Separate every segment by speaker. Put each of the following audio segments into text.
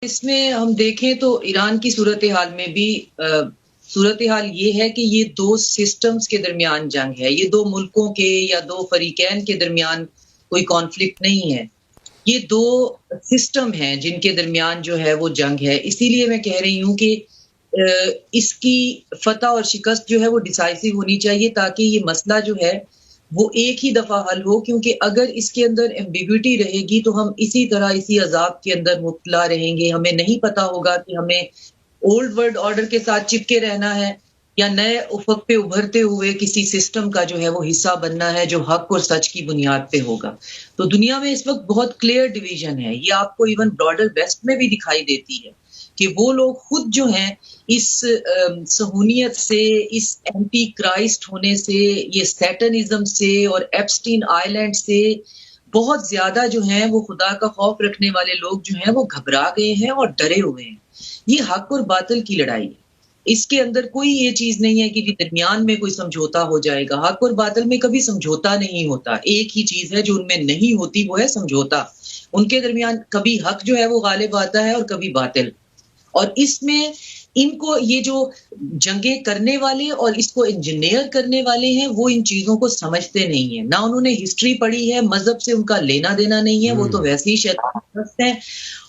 Speaker 1: इसमें हम देखें तो ईरान की सूरत हाल में भी सूरत हाल ये है कि ये दो सिस्टम्स के दरमियान जंग है। ये दो मुल्कों के या दो फरीकैन के दरमियान कोई कॉन्फ्लिक्ट नहीं है। ये दो सिस्टम हैं जिनके दरमियान जो है वो जंग है। इसीलिए मैं कह रही हूँ कि इसकी फतह और शिकस्त जो है वो डिसाइसिव होनी चाहिए ताकि ये मसला जो है वो एक ही दफा हल हो, क्योंकि अगर इसके अंदर एम्बिग्विटी रहेगी तो हम इसी तरह इसी अजाब के अंदर मुब्तला रहेंगे। हमें नहीं पता होगा कि हमें ओल्ड वर्ल्ड ऑर्डर के साथ चिपके रहना है या नए उफक पे उभरते हुए किसी सिस्टम का जो है वो हिस्सा बनना है जो हक और सच की बुनियाद पे होगा। तो दुनिया में इस वक्त बहुत क्लियर डिवीजन है। ये आपको इवन ब्रॉडर वेस्ट में भी दिखाई देती है कि वो लोग खुद जो हैं इस सहूनियत से, इस एंटी क्राइस्ट होने से, ये सैटनिज्म से और एप्स्टीन आइलैंड से बहुत ज्यादा जो हैं वो खुदा का खौफ रखने वाले लोग जो हैं वो घबरा गए हैं और डरे हुए हैं। ये हक और बातिल की लड़ाई है। इसके अंदर कोई ये चीज नहीं है कि दरमियान में कोई समझौता हो जाएगा। हक और बातिल में कभी समझौता नहीं होता। एक ही चीज है जो उनमें नहीं होती, वो है समझौता। उनके दरमियान कभी हक जो है वो गालिब आता है और कभी बातिल। और इसमें इनको ये जो जंगे करने वाले और इसको इंजीनियर करने वाले हैं वो इन चीजों को समझते नहीं है। ना उन्होंने हिस्ट्री पढ़ी है, मजहब से उनका लेना देना नहीं है, वो तो वैसे ही शैतान हैं।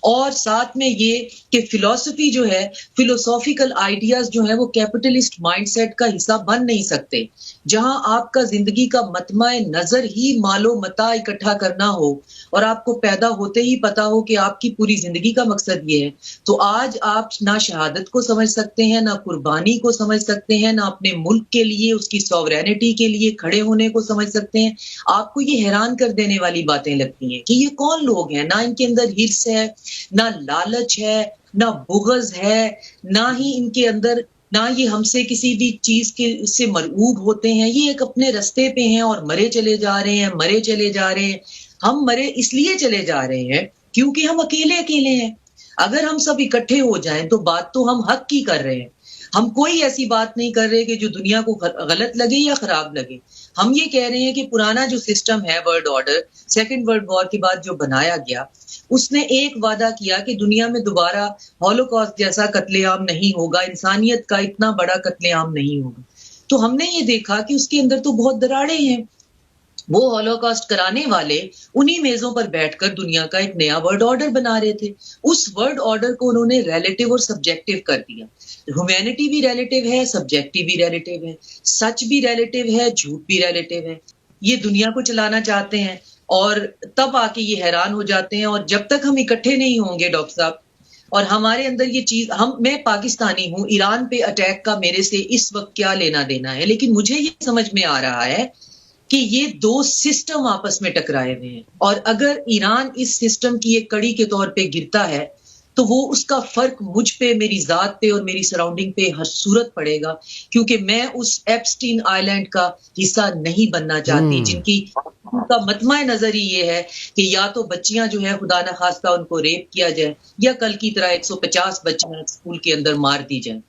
Speaker 1: और साथ में ये कि फिलॉसफी जो है, फिलोसॉफिकल आइडियाज जो है वो कैपिटलिस्ट माइंडसेट का हिस्सा बन नहीं सकते। जहां आपका जिंदगी का मतमा नजर ही मालो मता इकट्ठा करना हो और आपको पैदा होते ही पता हो कि आपकी पूरी जिंदगी का मकसद ये है, तो आज आप ना शहादत को समझ सकते हैं, ना कुर्बानी को समझ सकते हैं, ना अपने मुल्क के लिए, उसकी सॉवरेनिटी के लिए खड़े होने को समझ सकते हैं। आपको ये हैरान कर देने वाली बातें लगती हैं कि ये कौन लोग हैं। ना इनके अंदर हिर्स है, ना लालच है, ना बुग़्ज़ है, ना ही इनके अंदर, ना ये हमसे किसी भी चीज के से मरऊब होते हैं। ये एक अपने रास्ते पे हैं और मरे चले जा रहे हैं, मरे चले जा रहे हैं। हम मरे इसलिए चले जा रहे हैं क्योंकि हम अकेले अकेले हैं। अगर हम सब इकट्ठे हो जाएं तो बात तो हम हक की कर रहे हैं। हम कोई ऐसी बात नहीं कर रहे कि जो दुनिया को गलत लगे या खराब लगे। हम ये कह रहे हैं कि पुराना जो सिस्टम है, world order, second world war के बाद जो बनाया गया, उसने एक वादा किया कि दुनिया में दोबारा हॉलोकॉस्ट जैसा कत्लेआम नहीं होगा, इंसानियत का इतना बड़ा कत्लेआम नहीं होगा। तो हमने ये देखा कि उसके अंदर तो बहुत दरारें हैं। वो हॉलोकॉस्ट कराने वाले उन्हीं मेजों पर बैठकर दुनिया का एक नया वर्ल्ड ऑर्डर बना रहे थे। उस वर्ल्ड ऑर्डर को उन्होंने रिलेटिव और सब्जेक्टिव कर दिया। ह्यूमैनिटी भी रिलेटिव है, सब्जेक्टिव भी रिलेटिव है, सच भी रिलेटिव है, झूठ भी रिलेटिव है। ये दुनिया को चलाना चाहते हैं और तब आके ये हैरान हो जाते हैं। और जब तक हम इकट्ठे नहीं होंगे डॉक्टर साहब, और हमारे अंदर ये चीज, मैं पाकिस्तानी हूँ, ईरान पे अटैक का मेरे से इस वक्त क्या लेना देना है, लेकिन मुझे ये समझ में आ रहा है कि ये दो सिस्टम आपस में टकराए हुए हैं। और अगर ईरान इस सिस्टम की एक कड़ी के तौर पे गिरता है तो वो उसका फर्क मुझ पे, मेरी जात पे और मेरी सराउंडिंग पे हर सूरत पड़ेगा, क्योंकि मैं उस एप्स्टीन आइलैंड का हिस्सा नहीं बनना चाहती जिनकी उनका मतमा नजर ही ये है कि या तो बच्चियां जो है खुदा न खास्ता उनको रेप किया जाए या कल की तरह 150 बच्चियां स्कूल के अंदर मार दी जाए।